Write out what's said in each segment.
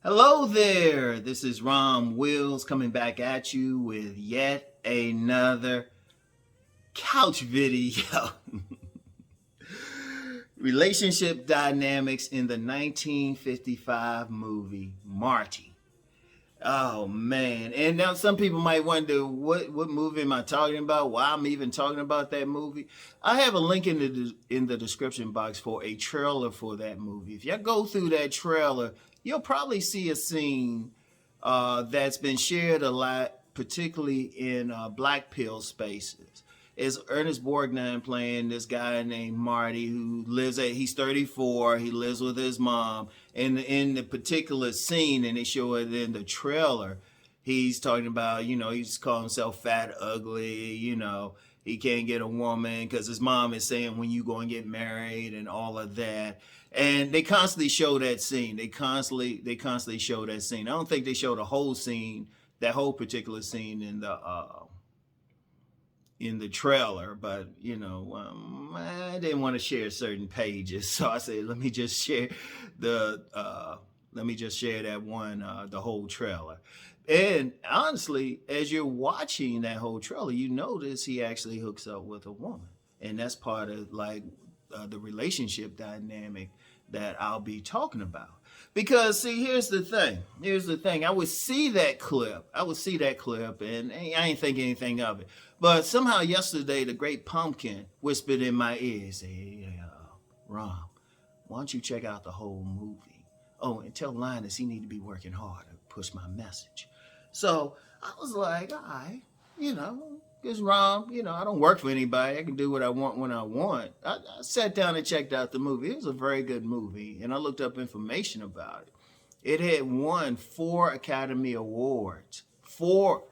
Hello there. This is Rom Wills coming back at you with yet another couch video. Relationship dynamics in the 1955 movie Marty. Oh man. And now some people might wonder what movie am I talking about? Why I'm even talking about that movie? I have a link in the description box for a trailer for that movie. If you go through that trailer, you'll probably see a scene that's been shared a lot, particularly in black pill spaces. Is Ernest Borgnine playing this guy named Marty who he's 34, he lives with his mom. And in the particular scene, and they show it in the trailer, he's talking about, he's calling himself fat, ugly, he can't get a woman because his mom is saying when you go and get married and all of that. And they constantly show that scene. They constantly show that scene. I don't think they show the whole scene, that whole particular scene in the trailer, but I didn't want to share certain pages, so I said let me just share that one, the whole trailer. And honestly, as you're watching that whole trailer, you notice he actually hooks up with a woman, and that's part of the relationship dynamic that I'll be talking about. Because see, here's the thing. I would see that clip, and I ain't think anything of it. But somehow yesterday, the great pumpkin whispered in my ear, say, "Hey, Rom, why don't you check out the whole movie? Oh, and tell Linus he need to be working hard to push my message." So I was like, all right, because Rom, I don't work for anybody. I can do what I want when I want. I sat down and checked out the movie. It was a very good movie, and I looked up information about it. It had won 4 Academy Awards. Four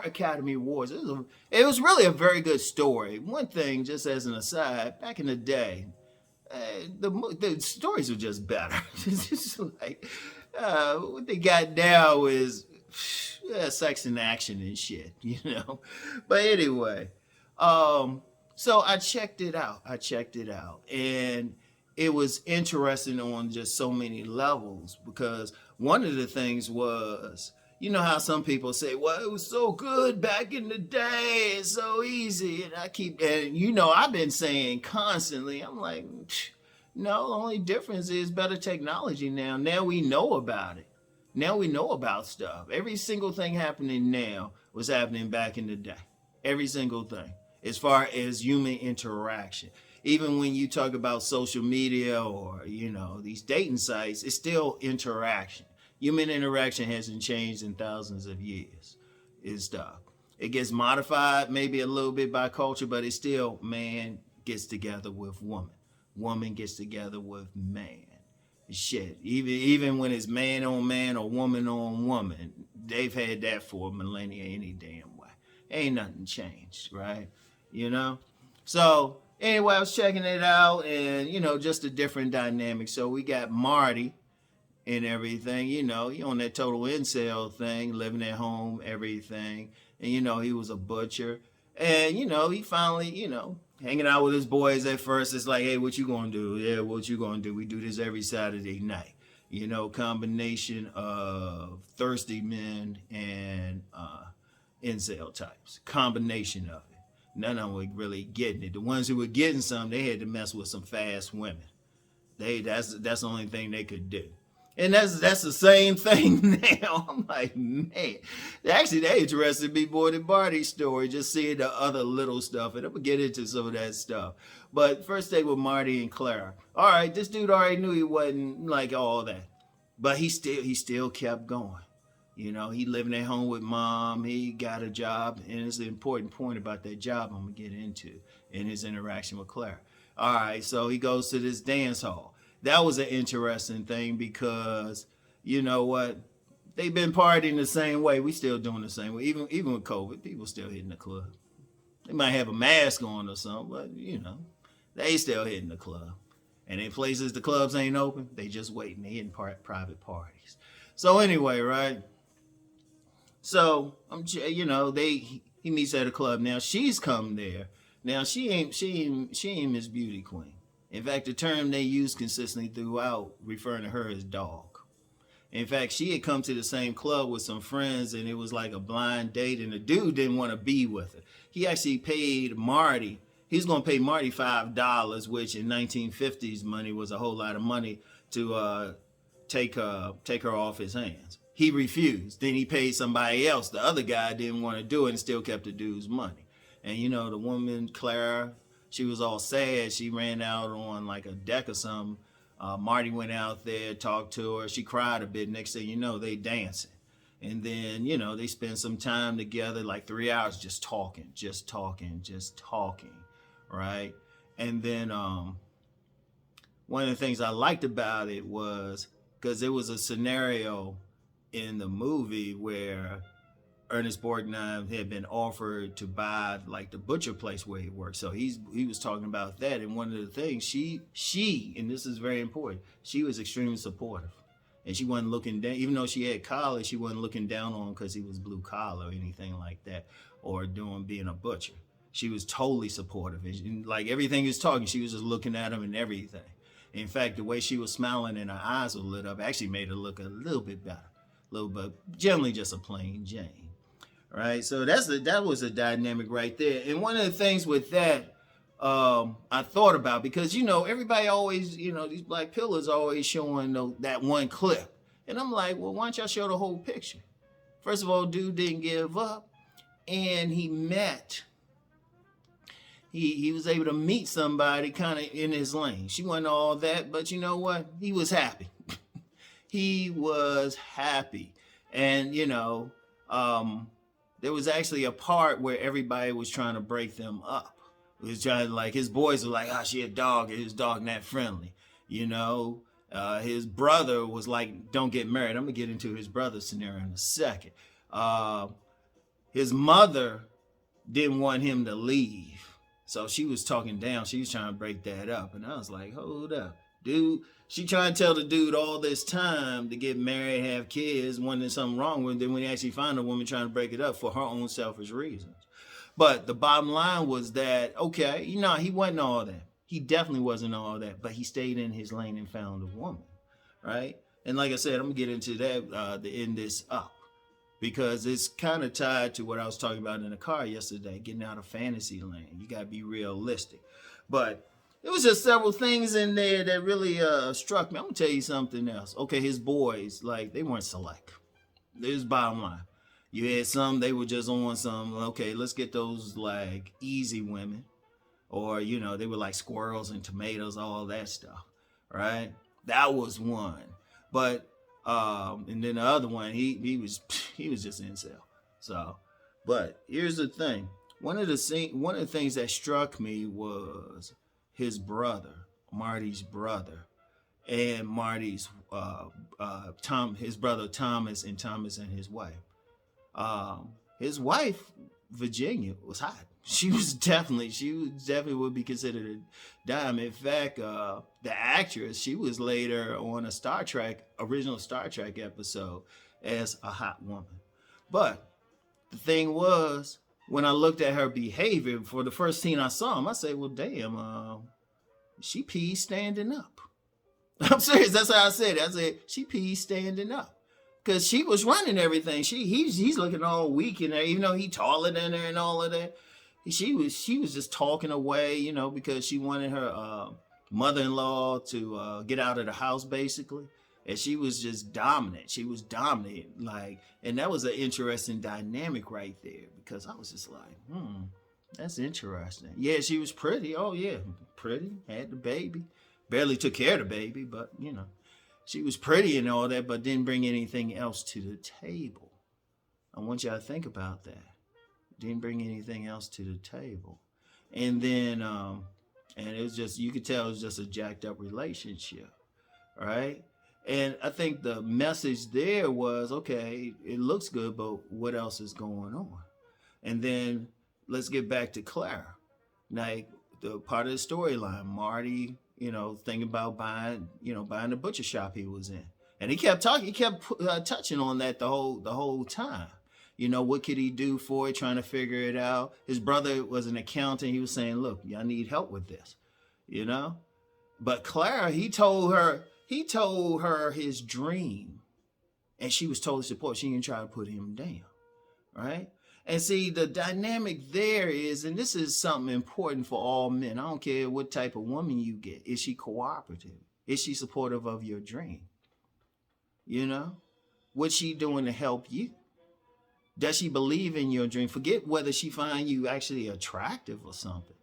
Academy Awards. It was really a very good story. One thing, just as an aside, back in the day, the stories were just better. It's just like what they got now is sex and action and shit, But anyway, so I checked it out. And it was interesting on just so many levels because one of the things was, how some people say, well, it was so good back in the day, it's so easy. And I've been saying constantly, I'm like, no, the only difference is better technology now. Now we know about it. Now we know about stuff. Every single thing happening now was happening back in the day. Every single thing, as far as human interaction. Even when you talk about social media or, these dating sites, it's still interaction. Human interaction hasn't changed in thousands of years. It gets modified maybe a little bit by culture, but it's still man gets together with woman gets together with man. Shit, even when it's man on man or woman on woman, they've had that for millennia any damn way. Ain't nothing changed, right? So anyway, I was checking it out, and just a different dynamic. So we got Marty and everything, he on that total incel thing, living at home, everything. And, he was a butcher. And, he finally, hanging out with his boys at first. It's like, hey, what you gonna do? Yeah, what you gonna do? We do this every Saturday night. Combination of thirsty men and incel types. Combination of it. None of them were really getting it. The ones who were getting some, they had to mess with some fast women. That's the only thing they could do. And that's the same thing now. I'm like, man. Actually, that interested me more than Barty's story, just seeing the other little stuff. And I'm going to get into some of that stuff. But first thing with Marty and Clara. All right, this dude already knew he wasn't like all that. But he still kept going. He living at home with mom. He got a job. And it's the important point about that job I'm going to get into in his interaction with Clara. All right, so he goes to this dance hall. That was an interesting thing because, you know what? They've been partying the same way. We still doing the same way. Even with COVID, people still hitting the club. They might have a mask on or something, but, they still hitting the club. And in places the clubs ain't open, they just waiting. They hitting private parties. So anyway, right? So, he meets at a club. Now, she's come there. Now, she ain't Miss Beauty Queen. In fact, the term they use consistently throughout referring to her as dog. In fact, she had come to the same club with some friends, and it was like a blind date, and the dude didn't want to be with her. He actually paid Marty. He's going to pay Marty $5, which in 1950s money was a whole lot of money, to take her off his hands. He refused. Then he paid somebody else. The other guy didn't want to do it and still kept the dude's money. And the woman, Clara, she was all sad. She ran out on like a deck or something. Marty went out there, talked to her. She cried a bit. Next thing you know, they dancing. And then, they spend some time together, like 3 hours, just talking, right? And then one of the things I liked about it was, because there was a scenario in the movie where Ernest Borgnine had been offered to buy like the butcher place where he worked. So he was talking about that. And one of the things she, and this is very important, she was extremely supportive. And she wasn't looking down, even though she had college, she wasn't looking down on him because he was blue collar or anything like that, or being a butcher. She was totally supportive. And like everything he was talking, she was just looking at him and everything. In fact, the way she was smiling and her eyes were lit up actually made her look a little bit better. A little bit, generally just a plain Jane. Right, so that was a dynamic right there. And one of the things with that, I thought about, because everybody always, these black pillars always showing that one clip, and I'm like, well, why don't y'all show the whole picture? First of all, dude didn't give up, and he was able to meet somebody kind of in his lane. She wasn't all that, but you know what? He was happy. He was happy, and there was actually a part where everybody was trying to break them up. It was trying to, like, his boys were like, she a dog, his dog not friendly. His brother was like, don't get married. I'm gonna get into his brother's scenario in a second. His mother didn't want him to leave. So she was talking down. She was trying to break that up. And I was like, hold up, dude. She trying to tell the dude all this time to get married, have kids, when there's something wrong with it. Then when you actually find a woman trying to break it up for her own selfish reasons. But the bottom line was that, okay, he wasn't all that. He definitely wasn't all that. But he stayed in his lane and found a woman, right? And like I said, I'm going to get into that to end this up. Because it's kind of tied to what I was talking about in the car yesterday, getting out of fantasy land. You got to be realistic. But it was just several things in there that really struck me. I'm going to tell you something else. Okay, his boys, like, they weren't select. There's bottom line. You had some, they were just on some, okay, let's get those, like, easy women. Or, they were like squirrels and tomatoes, all that stuff, right? That was one. But, and then the other one, he was just incel. So, but here's the thing. One of the things that struck me was his brother, Marty's brother, and Marty's his brother Thomas and his wife. His wife, Virginia, was hot. She definitely would be considered a dime. In fact, the actress, she was later on a original Star Trek episode as a hot woman. But the thing was, when I looked at her behavior for the first scene I saw him, I said, well, damn, she peed standing up. I'm serious. That's how I said it. I said, she peed standing up. Because she was running everything. He's looking all weak in there, even though he's taller than her and all of that. She was just talking away, because she wanted her mother-in-law to get out of the house, basically. And she was just dominant. She was dominant, and that was an interesting dynamic right there, because I was just like, that's interesting. Yeah, she was pretty. Oh yeah, pretty. Had the baby. Barely took care of the baby, but she was pretty and all that, but didn't bring anything else to the table. I want y'all to think about that. Didn't bring anything else to the table. And then, and it was just, you could tell it was just a jacked up relationship, right? And I think the message there was, okay, it looks good, but what else is going on? And then let's get back to Clara. Like, the part of the storyline, Marty, thinking about buying the butcher shop he was in. And he kept touching on that the whole time. What could he do for it, trying to figure it out. His brother was an accountant. He was saying, look, I need help with this, But Clara, he told her his dream And she was totally supportive. She didn't try to put him down, right? And see, the dynamic there is, and this is something important for all men. I don't care what type of woman you get. Is she cooperative? Is she supportive of your dream? You know? What's she doing to help you? Does she believe in your dream? Forget whether she find you actually attractive or something.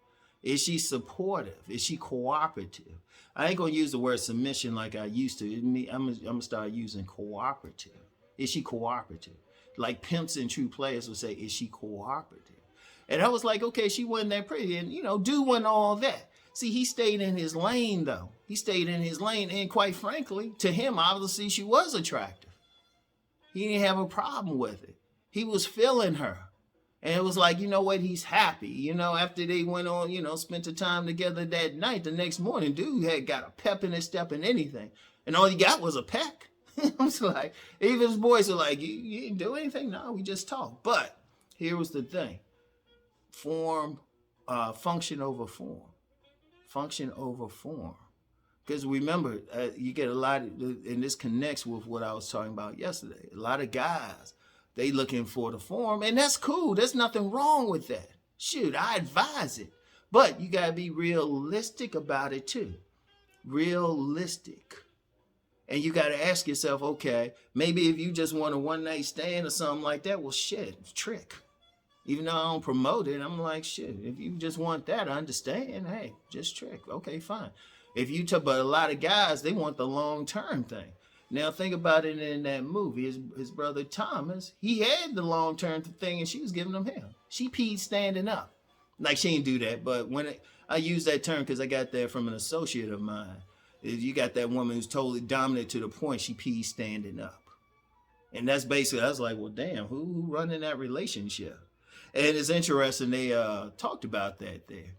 Is she supportive? Is she cooperative? I ain't gonna use the word submission like I used to. I'm gonna start using cooperative. Is she cooperative? Like pimps and true players would say, is she cooperative? And I was like, okay, she wasn't that pretty. And, dude wasn't all that. See, he stayed in his lane, though. He stayed in his lane. And quite frankly, to him, obviously, she was attractive. He didn't have a problem with it. He was feeling her. And it was like, you know what? He's happy. After they went on, spent the time together that night, the next morning, dude had got a pep in his step and anything. And all he got was a peck. I was like, even his boys were like, you didn't do anything? No, we just talked. But here was the thing. Function over form. Function over form. Because remember, you get a lot of, and this connects with what I was talking about yesterday. A lot of guys, they looking for the form, and that's cool. There's nothing wrong with that. Shoot, I advise it. But you got to be realistic about it too. Realistic. And you got to ask yourself, okay, maybe if you just want a one-night stand or something like that, well, shit, trick. Even though I don't promote it, I'm like, shit, if you just want that, I understand. Hey, just trick. Okay, fine. But a lot of guys, they want the long-term thing. Now, think about it in that movie. His brother Thomas, he had the long-term thing, and she was giving him hell. She peed standing up. Like, she didn't do that, but I use that term because I got that from an associate of mine. You got that woman who's totally dominant to the point she pees standing up. And that's basically, I was like, well, damn, who running that relationship? And it's interesting, they talked about that there.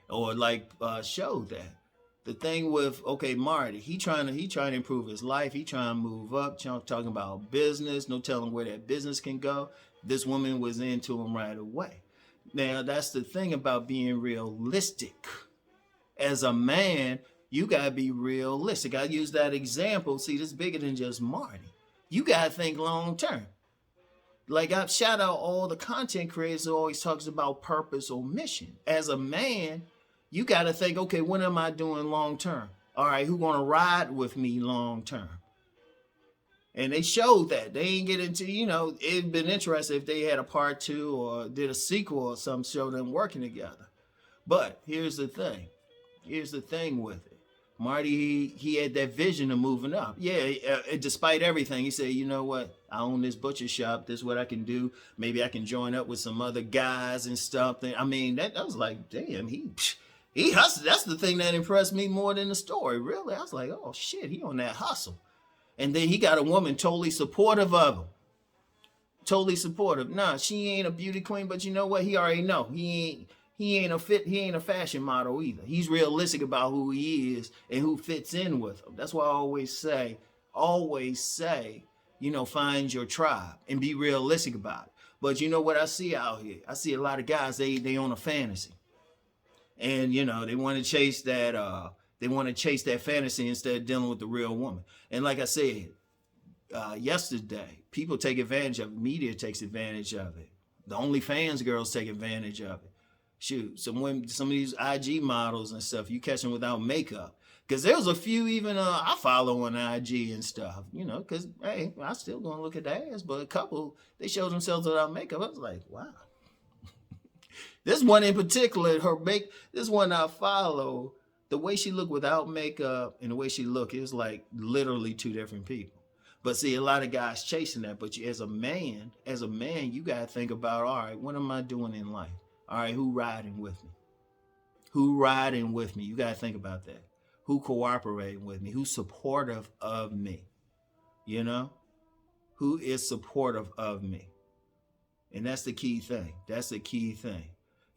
Or showed that. The thing with, okay, Marty, he trying to improve his life. He trying to move up, talking about business, no telling where that business can go. This woman was into him right away. Now, that's the thing about being realistic. As a man, you got to be realistic. I use that example. See, this is bigger than just Marty. You got to think long term. Like, I shout out all the content creators who always talks about purpose or mission. As a man, you got to think, okay, what am I doing long term? All right, who's going to ride with me long term? And they showed that. They ain't get into, it'd been interesting if they had a part 2 or did a sequel or some show them working together. But here's the thing. Here's the thing with it. Marty, he had that vision of moving up. Yeah, despite everything, he said, you know what? I own this butcher shop. This is what I can do. Maybe I can join up with some other guys and stuff. I mean, that was like, damn, he hustled. That's the thing that impressed me more than the story, really. I was like, oh, shit, he on that hustle. And then he got a woman totally supportive of him. Totally supportive. Nah, she ain't a beauty queen, but you know what? He already know. He ain't a fashion model either. He's realistic about who he is and who fits in with him. That's why I always say, find your tribe and be realistic about it. But you know what I see out here? I see a lot of guys, they own a fantasy. And, they want to chase that, fantasy instead of dealing with the real woman. And like I said, yesterday, people take advantage of it. Media takes advantage of it. The OnlyFans girls take advantage of it. Shoot, some of these IG models and stuff, you catch them without makeup. Because there was a few even I follow on IG and stuff, because, hey, I still going to look at the ass. But a couple, they showed themselves without makeup. I was like, wow. This one in particular, this one I follow, the way she looked without makeup and the way she looked, it was like literally two different people. But see, a lot of guys chasing that. But as a man, you got to think about, all right, what am I doing in life? All right, who riding with me? Who riding with me? You got to think about that. Who cooperating with me? Who's supportive of me? Who is supportive of me? And that's the key thing.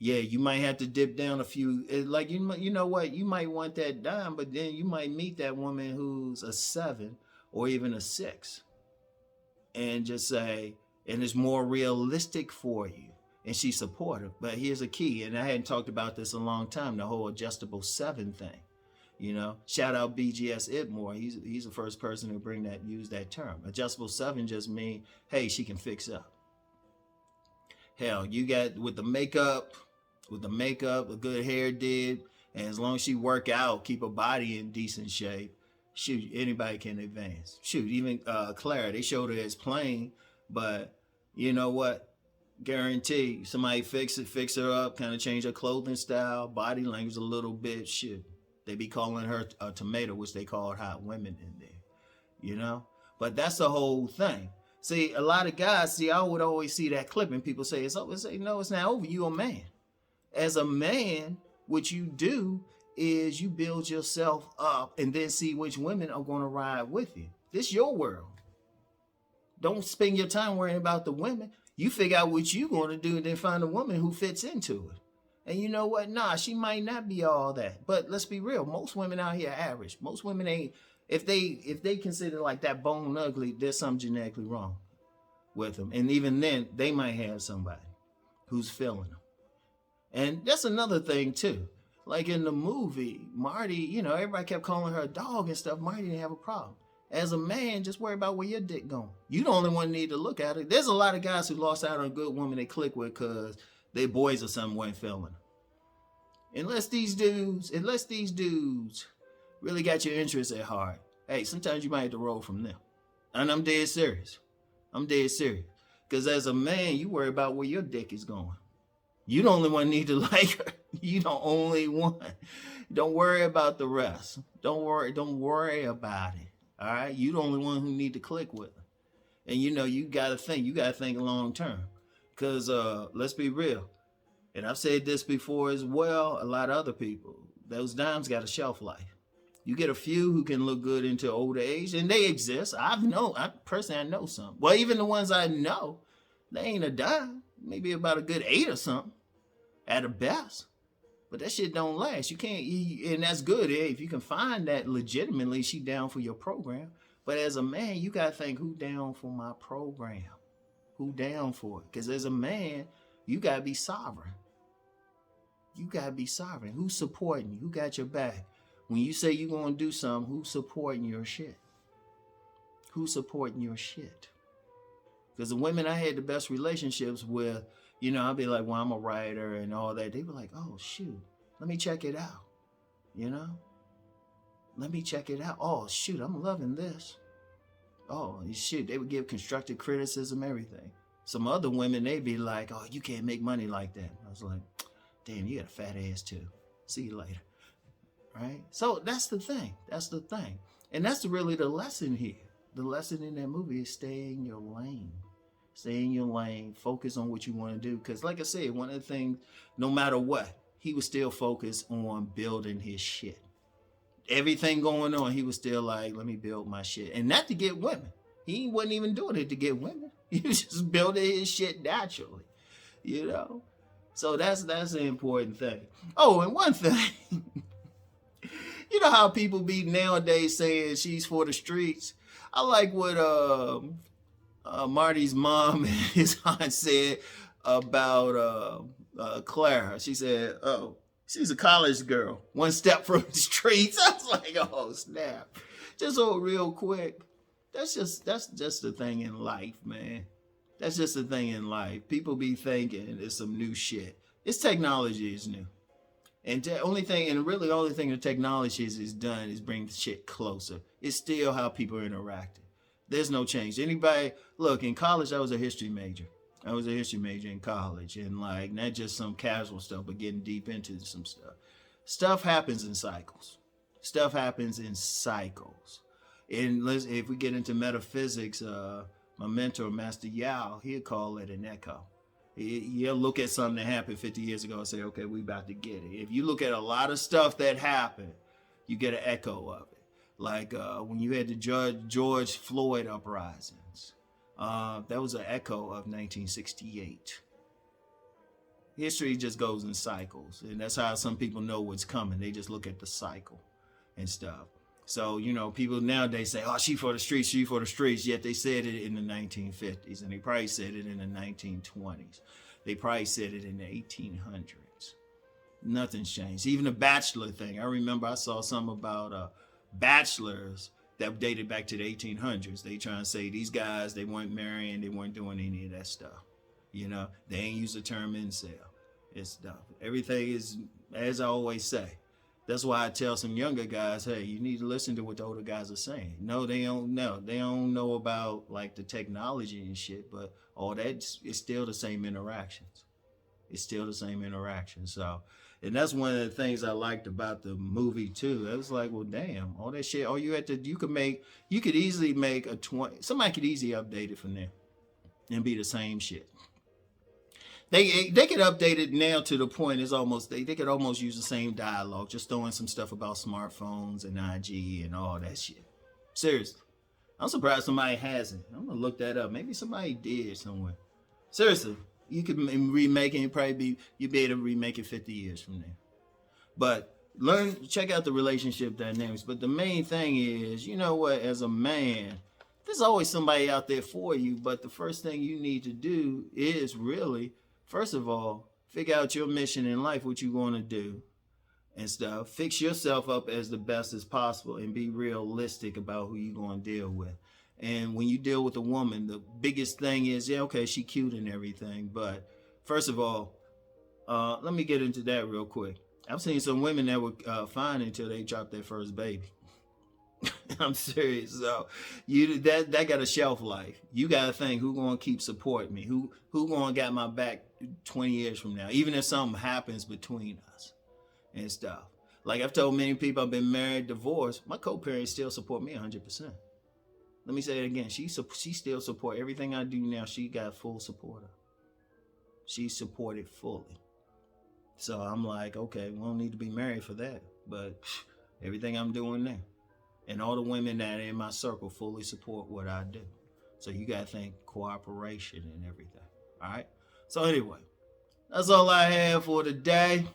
Yeah, you might have to dip down a few. Like, you know what? You might want that dime, but then you might meet that woman who's a 7 or even a 6. And just say, and it's more realistic for you. And she's supportive. But here's a key, and I hadn't talked about this a long time, the whole adjustable 7 thing. You know, shout out BGS Itmore. He's the first person to use that term. Adjustable 7 just mean, hey, she can fix up. Hell, you got with the makeup, a good hair did, and as long as she work out, keep her body in decent shape, shoot, anybody can advance. Shoot, even Clara, they showed her as plain, but you know what? Guarantee somebody fix her up, kind of change her clothing style, body language a little bit. Shit, they be calling her a tomato, which they call hot women in there, you know. But that's the whole thing. See, a lot of guys, I would always see that clip and people say it's over. Say, no, it's not over. You a man. As a man, what you do is you build yourself up and then see which women are going to ride with you. This your world. Don't spend your time worrying about the women. You figure out what you're going to do and then find a woman who fits into it. And you know what? Nah, she might not be all that. But let's be real. Most women out here are average. Most women ain't, if they consider like that bone ugly, there's something genetically wrong with them. And even then, they might have somebody who's feeling them. And that's another thing too. Like in the movie, Marty, you know, everybody kept calling her a dog and stuff. Marty didn't have a problem. As a man, just worry about where your dick going. You the only one need to look at it. There's a lot of guys who lost out on a good woman they click with because their boys or something weren't feeling them. Unless these dudes really got your interests at heart, hey, sometimes you might have to roll from them. And I'm dead serious. Because as a man, you worry about where your dick is going. You the only one need to like her. You the only one. Don't worry about the rest. Don't worry about it. All right, you the only one who need to click with her. And you know, you gotta think long term. Cause let's be real. And I've said this before as well, a lot of other people, those dimes got a shelf life. You get a few who can look good into older age, and they exist. I know some. Well, even the ones I know, they ain't a dime. Maybe about a good 8 or something at the best. But that shit don't last. You can't, and that's good. If you can find that legitimately, she down for your program. But as a man, you got to think, who down for my program? Who down for it? Because as a man, you got to be sovereign. Who's supporting you? Who got your back? When you say you're going to do something, who's supporting your shit? Because the women I had the best relationships with, you know, I'd be like, well, I'm a writer and all that. They were like, oh, shoot, let me check it out. You know? Let me check it out. Oh, shoot, I'm loving this. Oh, shoot, they would give constructive criticism, everything. Some other women, they'd be like, oh, you can't make money like that. I was like, damn, you got a fat ass too. See you later. Right? So that's the thing. And that's really the lesson here. The lesson in that movie is stay in your lane. Stay in your lane. Focus on what you want to do. Because like I said, one of the things, no matter what, he was still focused on building his shit. Everything going on, he was still like, let me build my shit. And not to get women. He wasn't even doing it to get women. He was just building his shit naturally. You know? So that's the important thing. Oh, and one thing. You know how people be nowadays saying she's for the streets? I like what Marty's mom and his aunt said about Clara. She said, oh, she's a college girl, one step from the streets. I was like, oh, snap. Just real quick. That's just the thing in life, man. That's just the thing in life. People be thinking it's some new shit. It's technology is new. And the only thing the technology is done is bring the shit closer. It's still how people are interacting. There's no change. Anybody, look, in college, I was a history major. In college. And like, not just some casual stuff, but getting deep into some stuff. Stuff happens in cycles. And if we get into metaphysics, my mentor, Master Yao, he'll call it an echo. He'll look at something that happened 50 years ago and say, okay, we about to get it. If you look at a lot of stuff that happened, you get an echo of it. Like when you had the George Floyd uprisings, that was an echo of 1968. History just goes in cycles. And that's how some people know what's coming. They just look at the cycle and stuff. So, you know, people nowadays say, oh, she for the streets, yet they said it in the 1950s, and they probably said it in the 1920s. They probably said it in the 1800s. Nothing's changed. Even the bachelor thing. I remember I saw something about bachelors that dated back to the 1800s. They trying to say these guys, they weren't marrying, they weren't doing any of that stuff. You know, they ain't use the term incel. It's stuff. Everything is, as I always say. That's why I tell some younger guys, hey, you need to listen to what the older guys are saying. No, they don't know. They don't know about like the technology and shit, but all that is still the same interactions. It's still the same interaction. So, and that's one of the things I liked about the movie too. It was like, well, damn, all that shit. All you had to, you could easily make a 20. Somebody could easily update it from there and be the same shit. They could update it now to the point it's almost they could almost use the same dialogue, just throwing some stuff about smartphones and IG and all that shit. Seriously, I'm surprised somebody hasn't. I'm gonna look that up. Maybe somebody did somewhere. Seriously, you could remake it. You'd be able to remake it 50 years from there. But check out the relationship dynamics. But the main thing is, you know what? As a man, there's always somebody out there for you. But the first thing you need to do is really, first of all, figure out your mission in life, what you're going to do and stuff. Fix yourself up as the best as possible and be realistic about who you're going to deal with. And when you deal with a woman, the biggest thing is, yeah, okay, she cute and everything. But first of all, let me get into that real quick. I've seen some women that were fine until they dropped their first baby. I'm serious. So that got a shelf life. You got to think, who going to keep supporting me? Who going to got my back 20 years from now? Even if something happens between us and stuff. Like I've told many people I've been married, divorced. My co-parents still support me 100%. Let me say it again. She still support everything I do now. She got full support of. She supported fully. So I'm like, okay, we don't need to be married for that. But everything I'm doing now. And all the women that are in my circle fully support what I do. So you got to think cooperation and everything. All right? So anyway, that's all I have for today.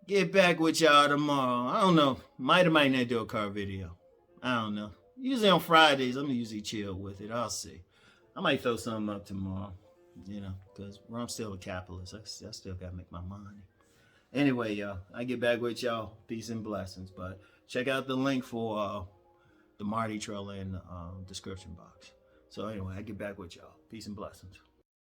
Get back with y'all tomorrow. I don't know. Might not do a car video. I don't know. Usually on Fridays, I'm usually chill with it. I'll see. I might throw something up tomorrow, you know, because I'm still a capitalist. I still got to make my money. Anyway, y'all, I get back with y'all. Peace and blessings. But check out the link for the Marty trailer in the description box. So anyway, I get back with y'all. Peace and blessings.